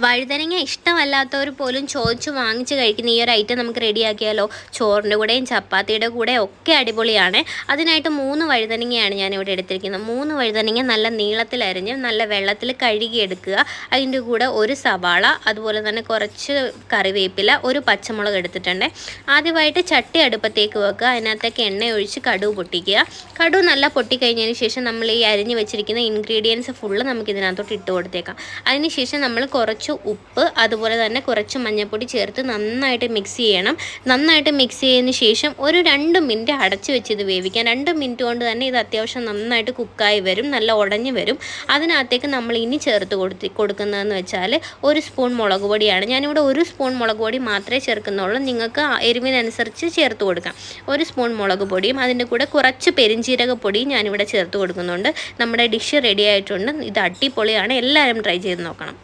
വഴുതനങ്ങ ഇഷ്ടമല്ലാത്തവർ പോലും ചോദിച്ച് വാങ്ങിച്ച് കഴിക്കുന്ന ഈ ഒരു ഐറ്റം നമുക്ക് റെഡിയാക്കിയാലോ. ചോറിൻ്റെ കൂടെയും ചപ്പാത്തിയുടെ കൂടെ ഒക്കെ അടിപൊളിയാണ്. അതിനായിട്ട് 3 വഴുതനങ്ങയാണ് ഞാനിവിടെ എടുത്തിരിക്കുന്നത്. 3 വഴുതനങ്ങ നല്ല നീളത്തിലരിഞ്ഞ് നല്ല വെള്ളത്തിൽ കഴുകിയെടുക്കുക. അതിൻ്റെ കൂടെ ഒരു സവാള, അതുപോലെ തന്നെ കുറച്ച് കറിവേപ്പില, ഒരു പച്ചമുളക് എടുത്തിട്ടുണ്ട്. ആദ്യമായിട്ട് ചട്ടി അടുപ്പത്തേക്ക് വെക്കുക. അതിനകത്തേക്ക് എണ്ണ ഒഴിച്ച് കടുക് പൊട്ടിക്കുക. കടുക് നല്ല പൊട്ടിക്കഴിഞ്ഞതിന് ശേഷം നമ്മൾ ഈ അരിഞ്ഞ് വെച്ചിരിക്കുന്ന ഇൻഗ്രീഡിയൻസ് ഫുള്ള് നമുക്കിതിനകത്തോട്ട് ഇട്ട് കൊടുത്തേക്കാം. അതിനുശേഷം നമ്മൾ കുറച്ച് ഉപ്പ്, അതുപോലെ തന്നെ കുറച്ച് മഞ്ഞൾപ്പൊടി ചേർത്ത് നന്നായിട്ട് മിക്സ് ചെയ്യണം. നന്നായിട്ട് മിക്സ് ചെയ്തതിന് ശേഷം ഒരു 2 മിനിറ്റ് അടച്ച് വെച്ച് ഇത് വേവിക്കാം. 2 മിനിറ്റ് കൊണ്ട് തന്നെ ഇത് അത്യാവശ്യം നന്നായിട്ട് കുക്കായി വരും, നല്ല ഉടഞ്ഞ് വരും. അതിനകത്തേക്ക് നമ്മൾ ഇനി ചേർത്ത് കൊടുക്കുന്നതെന്ന് വെച്ചാൽ 1 സ്പൂൺ മുളക് പൊടിയാണ്. ഞാനിവിടെ 1 സ്പൂൺ മുളക് പൊടി മാത്രമേ ചേർക്കുന്നുള്ളൂ. നിങ്ങൾക്ക് എരിവിനനുസരിച്ച് ചേർത്ത് കൊടുക്കാം. 1 സ്പൂൺ മുളക് പൊടിയും അതിൻ്റെ കൂടെ കുറച്ച് പെരിഞ്ജീരകപ്പൊടിയും ഞാനിവിടെ ചേർത്ത് കൊടുക്കുന്നുണ്ട്. നമ്മുടെ ഡിഷ് റെഡി ആയിട്ടുണ്ട്. ഇത് അടിപൊളിയാണ്. എല്ലാവരും ട്രൈ ചെയ്ത് നോക്കണം.